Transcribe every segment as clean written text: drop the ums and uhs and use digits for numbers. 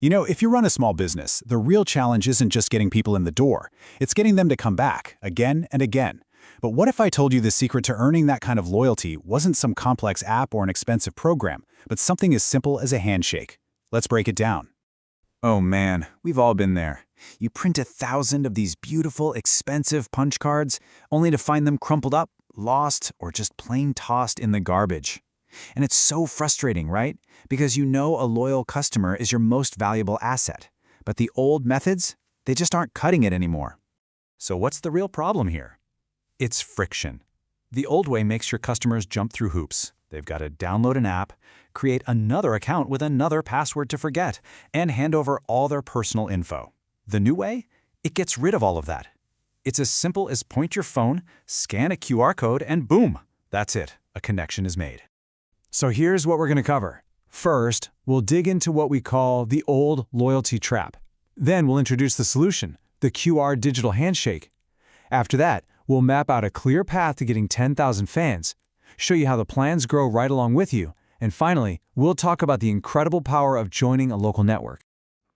You know, if you run a small business, the real challenge isn't just getting people in the door. It's getting them to come back, again and again. But what if I told you the secret to earning that kind of loyalty wasn't some complex app or an expensive program, but something as simple as a handshake? Let's break it down. Oh man, we've all been there. You print 1,000 of these beautiful, expensive punch cards, only to find them crumpled up, lost, or just plain tossed in the garbage. And it's so frustrating, right? Because you know a loyal customer is your most valuable asset. But the old methods, they just aren't cutting it anymore. So what's the real problem here? It's friction. The old way makes your customers jump through hoops. They've got to download an app, create another account with another password to forget, and hand over all their personal info. The new way? It gets rid of all of that. It's as simple as point your phone, scan a QR code, and boom! That's it. A connection is made. So here's what we're going to cover. First, we'll dig into what we call the old loyalty trap. Then we'll introduce the solution, the QR digital handshake. After that, we'll map out a clear path to getting 10,000 fans, show you how the plans grow right along with you, and finally, we'll talk about the incredible power of joining a local network.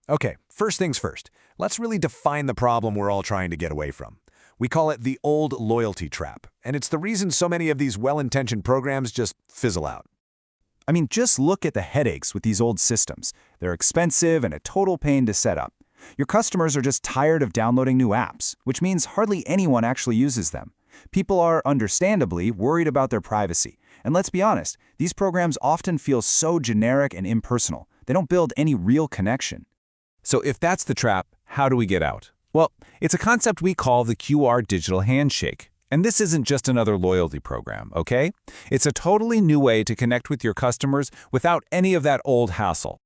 Okay, first things first. Let's really define the problem we're all trying to get away from. We call it the old loyalty trap, and it's the reason so many of these well-intentioned programs just fizzle out. I mean, just look at the headaches with these old systems. They're expensive and a total pain to set up. Your customers are just tired of downloading new apps, which means hardly anyone actually uses them. People are, understandably, worried about their privacy. And let's be honest, these programs often feel so generic and impersonal. They don't build any real connection. So if that's the trap, how do we get out? Well, it's a concept we call the QR digital handshake. And this isn't just another loyalty program, okay? It's a totally new way to connect with your customers without any of that old hassle.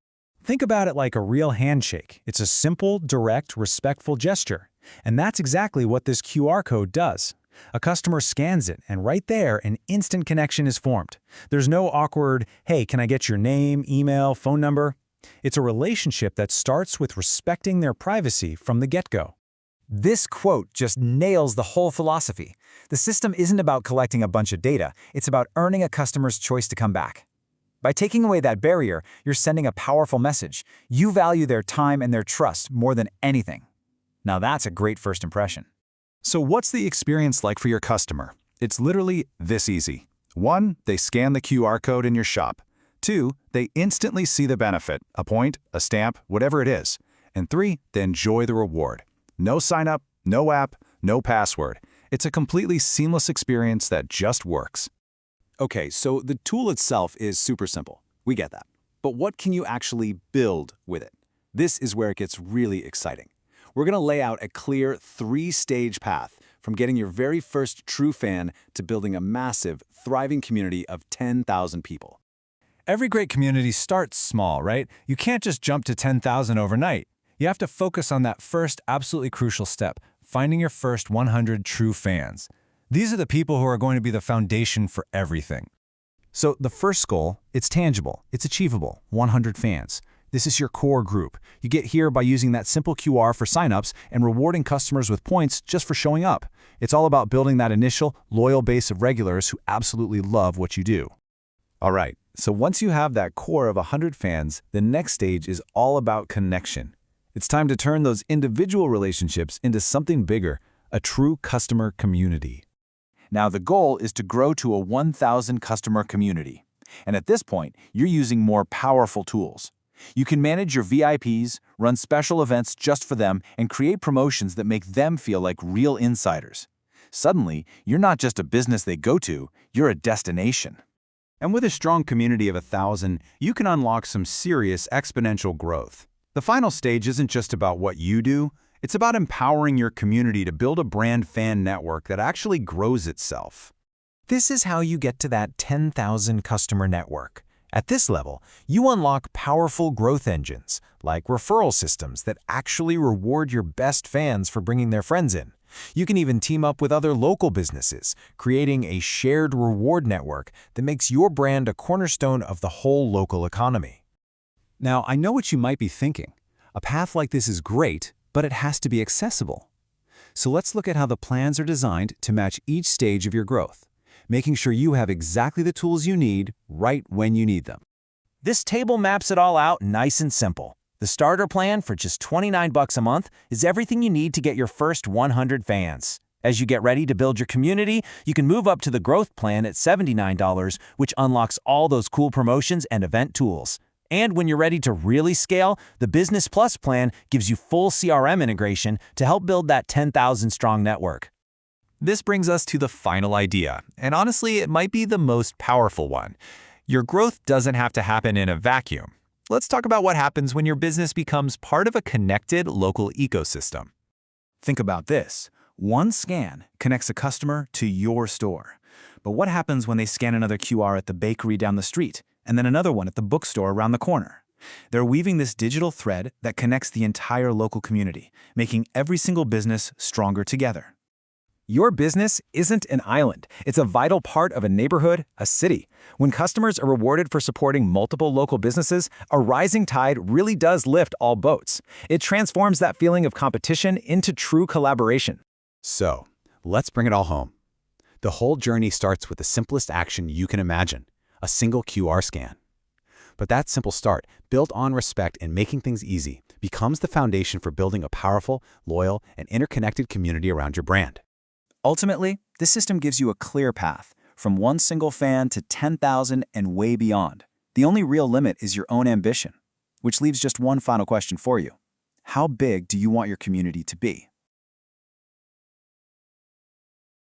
Think about it like a real handshake. It's a simple, direct, respectful gesture. And that's exactly what this QR code does. A customer scans it, and right there, an instant connection is formed. There's no awkward, hey, can I get your name, email, phone number? It's a relationship that starts with respecting their privacy from the get-go. This quote just nails the whole philosophy. The system isn't about collecting a bunch of data, it's about earning a customer's choice to come back. By taking away that barrier, you're sending a powerful message. You value their time and their trust more than anything. Now that's a great first impression. So what's the experience like for your customer? It's literally this easy. 1, they scan the QR code in your shop. 2, they instantly see the benefit, a point, a stamp, whatever it is. And 3, they enjoy the reward. No sign-up, no app, no password. It's a completely seamless experience that just works. Okay, so the tool itself is super simple. We get that. But what can you actually build with it? This is where it gets really exciting. We're going to lay out a clear 3-stage path from getting your very first true fan to building a massive, thriving community of 10,000 people. Every great community starts small, right? You can't just jump to 10,000 overnight. You have to focus on that first absolutely crucial step, finding your first 100 true fans. These are the people who are going to be the foundation for everything. So the first goal, it's tangible, it's achievable, 100 fans. This is your core group. You get here by using that simple QR for signups and rewarding customers with points just for showing up. It's all about building that initial, loyal base of regulars who absolutely love what you do. All right, so once you have that core of 100 fans, the next stage is all about connection. It's time to turn those individual relationships into something bigger, a true customer community. Now the goal is to grow to a 1,000 customer community. And at this point, you're using more powerful tools. You can manage your VIPs, run special events just for them, and create promotions that make them feel like real insiders. Suddenly, you're not just a business they go to, you're a destination. And with a strong community of 1,000, you can unlock some serious exponential growth. The final stage isn't just about what you do, it's about empowering your community to build a brand fan network that actually grows itself. This is how you get to that 10,000 customer network. At this level, you unlock powerful growth engines, like referral systems that actually reward your best fans for bringing their friends in. You can even team up with other local businesses, creating a shared reward network that makes your brand a cornerstone of the whole local economy. Now, I know what you might be thinking. A path like this is great, but it has to be accessible. So let's look at how the plans are designed to match each stage of your growth, making sure you have exactly the tools you need right when you need them. This table maps it all out nice and simple. The starter plan for just $29 a month is everything you need to get your first 100 fans. As you get ready to build your community, you can move up to the growth plan at $79, which unlocks all those cool promotions and event tools. And when you're ready to really scale, the Business Plus plan gives you full CRM integration to help build that 10,000-strong network. This brings us to the final idea, and honestly, it might be the most powerful one. Your growth doesn't have to happen in a vacuum. Let's talk about what happens when your business becomes part of a connected local ecosystem. Think about this. One scan connects a customer to your store. But what happens when they scan another QR at the bakery down the street, and then another one at the bookstore around the corner? They're weaving this digital thread that connects the entire local community, making every single business stronger together. Your business isn't an island. It's a vital part of a neighborhood, a city. When customers are rewarded for supporting multiple local businesses, a rising tide really does lift all boats. It transforms that feeling of competition into true collaboration. So, let's bring it all home. The whole journey starts with the simplest action you can imagine, a single QR scan. But that simple start, built on respect and making things easy, becomes the foundation for building a powerful, loyal, and interconnected community around your brand. Ultimately, this system gives you a clear path, from one single fan to 10,000 and way beyond. The only real limit is your own ambition, which leaves just one final question for you. How big do you want your community to be?